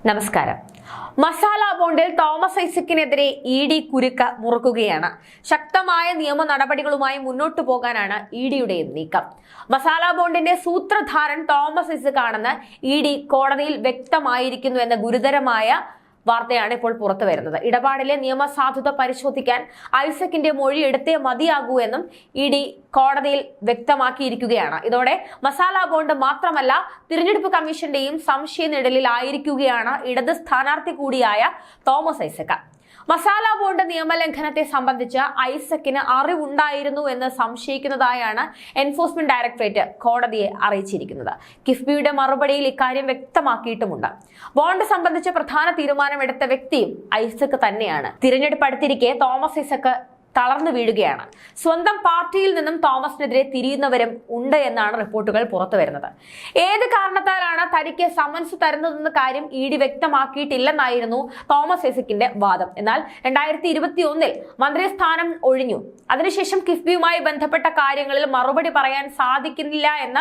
നമസ്കാരം. Masala ബോണ്ടിൽ Thomas ഐസക്കിനെതിരെ ED കുരുക്ക് മുറുക്കുകയാണ്. ശക്തമായ നിയമ നടപടികളുമായി മുന്നോട്ടു പോകാനാണ് ഇഡിയുടെ നീക്കം. മസാല ബോണ്ടിന്റെ സൂത്രധാരൻ തോമസ് ഐസക് ആണെന്ന് ഇഡി കോടതിയിൽ വ്യക്തമായിരിക്കുന്നു എന്ന ഗുരുതരമായ വാർത്തയാണ് ഇപ്പോൾ പുറത്തു വരുന്നത്. ഇടപാടിലെ നിയമസാധുത പരിശോധിക്കാൻ ഐസക്കിന്റെ മൊഴി എടുത്തേ മതിയാകൂ എന്നും ഇഡി കോടതിയിൽ വ്യക്തമാക്കിയിരിക്കുകയാണ്. ഇതോടെ മസാല ബോണ്ട് മാത്രമല്ല, തിരഞ്ഞെടുപ്പ് കമ്മീഷന്റെയും സംശയനിഴലിലായിരിക്കുകയാണ് ഇടത് സ്ഥാനാർത്ഥി കൂടിയായ തോമസ് ഐസക്. മസാല ബോണ്ട് നിയമലംഘനത്തെ സംബന്ധിച്ച് ഐസക്കിന് അറിവുണ്ടായിരുന്നു എന്ന് സംശയിക്കുന്നതായാണ് എൻഫോഴ്സ്മെന്റ് ഡയറക്ടറേറ്റ് കോടതിയെ അറിയിച്ചിരിക്കുന്നത്. കിഫ്ബിയുടെ മറുപടിയിൽ ഇക്കാര്യം വ്യക്തമാക്കിയിട്ടുമുണ്ട്. ബോണ്ട് സംബന്ധിച്ച് പ്രധാന തീരുമാനമെടുത്ത വ്യക്തിയും ഐസക് തന്നെയാണ്. തിരഞ്ഞെടുപ്പ് അടുത്തിരിക്കെ തോമസ് ഐസക് തളർന്നു വീഴുകയാണ്. സ്വന്തം പാർട്ടിയിൽ നിന്നും തോമസിനെതിരെ തിരിയുന്നവരും ഉണ്ട് എന്നാണ് റിപ്പോർട്ടുകൾ പുറത്തു വരുന്നത്. ഏത് കാരണത്താലാണ് തനിക്ക് സമൻസ് തരുന്നതെന്ന കാര്യം ഇഡി വ്യക്തമാക്കിയിട്ടില്ലെന്നായിരുന്നു തോമസ് ഐസക്കിന്റെ വാദം. എന്നാൽ 2021 മന്ത്രിസ്ഥാനം ഒഴിഞ്ഞു. അതിനുശേഷം കിഫ്ബിയുമായി ബന്ധപ്പെട്ട കാര്യങ്ങളിൽ മറുപടി പറയാൻ സാധിക്കുന്നില്ല എന്ന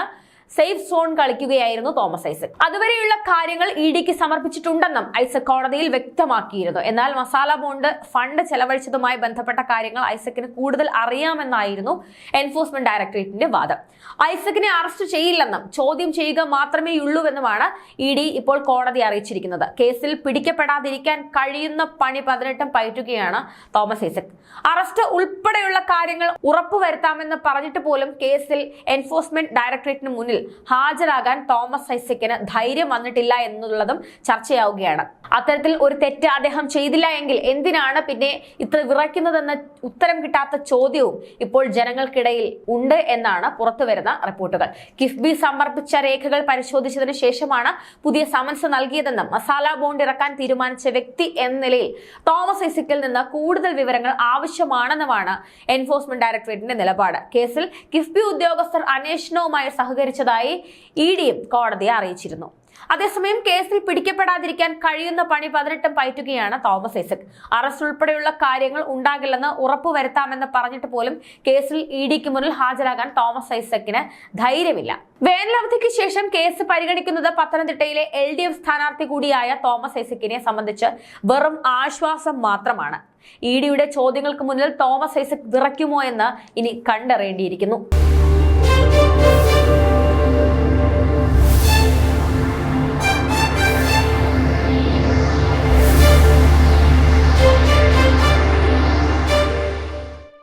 സേഫ് സോൺ കളിക്കുകയായിരുന്നു തോമസ് ഐസക്. അതുവരെയുള്ള കാര്യങ്ങൾ ഇഡിക്ക് സമർപ്പിച്ചിട്ടുണ്ടെന്നും ഐസക് കോടതിയിൽ വ്യക്തമാക്കിയിരുന്നു. എന്നാൽ മസാല ബോണ്ട് ഫണ്ട് ചെലവഴിച്ചതുമായി ബന്ധപ്പെട്ട കാര്യങ്ങൾ ഐസക്കിന് കൂടുതൽ അറിയാമെന്നായിരുന്നു എൻഫോഴ്സ്മെന്റ് ഡയറക്ടറേറ്റിന്റെ വാദം. ഐസക്കിനെ അറസ്റ്റ് ചെയ്യില്ലെന്നും ചോദ്യം ചെയ്യുക മാത്രമേയുള്ളൂവെന്നുമാണ് ഇഡി ഇപ്പോൾ കോടതി അറിയിച്ചിരിക്കുന്നത്. കേസിൽ പിടിക്കപ്പെടാതിരിക്കാൻ കഴിയുന്ന പണി 18 പയറ്റുകയാണ് തോമസ് ഐസക്. അറസ്റ്റ് ഉൾപ്പെടെയുള്ള കാര്യങ്ങൾ ഉറപ്പുവരുത്താമെന്ന് പറഞ്ഞിട്ട് പോലും കേസിൽ എൻഫോഴ്സ്മെന്റ് ഡയറക്ടറേറ്റിന് മുന്നിൽ ഹാജരാകാൻ തോമസ് ഐസക്കിന് ധൈര്യം വന്നിട്ടില്ല എന്നുള്ളതും ചർച്ചയാവുകയാണ്. അത്തരത്തിൽ ഒരു തെറ്റ് അദ്ദേഹം ചെയ്തില്ല എങ്കിൽ എന്തിനാണ് പിന്നെ ഇത്ര വിറയ്ക്കുന്നതെന്ന ഉത്തരം കിട്ടാത്ത ചോദ്യവും ഇപ്പോൾ ജനങ്ങൾക്കിടയിൽ ഉണ്ട് എന്നാണ് പുറത്തുവരുന്ന റിപ്പോർട്ടുകൾ. കിഫ്ബി സമർപ്പിച്ച രേഖകൾ പരിശോധിച്ചതിന് ശേഷമാണ് പുതിയ സമൻസ് നൽകിയതെന്നും മസാല ബോണ്ട് ഇറക്കാൻ തീരുമാനിച്ച വ്യക്തി എന്ന നിലയിൽ തോമസ് ഐസക്കിൽ നിന്ന് കൂടുതൽ വിവരങ്ങൾ ആവശ്യമാണെന്നുമാണ് എൻഫോഴ്സ്മെന്റ് ഡയറക്ടറേറ്റിന്റെ നിലപാട്. കേസിൽ കിഫ്ബി ഉദ്യോഗസ്ഥർ അന്വേഷണവുമായി സഹകരിച്ചതായി ഇഡിയും കോടതിയെ അറിയിച്ചിരുന്നു. അതേസമയം കേസിൽ പിടിക്കപ്പെടാതിരിക്കാൻ കഴിയുന്ന പണി 18 പയറ്റുകയാണ് തോമസ് ഐസക്. അറസ്റ്റ് ഉൾപ്പെടെയുള്ള കാര്യങ്ങൾ ഉണ്ടാകില്ലെന്ന് ഉറപ്പുവരുത്താമെന്ന് പറഞ്ഞിട്ട് പോലും കേസിൽ ഇഡിക്ക് മുന്നിൽ ഹാജരാകാൻ തോമസ് ഐസക്കിന് ധൈര്യമില്ല. വേനലവധിക്ക് ശേഷം കേസ് പരിഗണിക്കുന്നത് പത്തനംതിട്ടയിലെ LDF സ്ഥാനാർത്ഥി കൂടിയായ തോമസ് ഐസക്കിനെ സംബന്ധിച്ച് വെറും ആശ്വാസം മാത്രമാണ്. ഇഡിയുടെ ചോദ്യങ്ങൾക്ക് മുന്നിൽ തോമസ് ഐസക് വിറയ്ക്കുമോ എന്ന് ഇനി കണ്ടറിയേണ്ടിയിരിക്കുന്നു.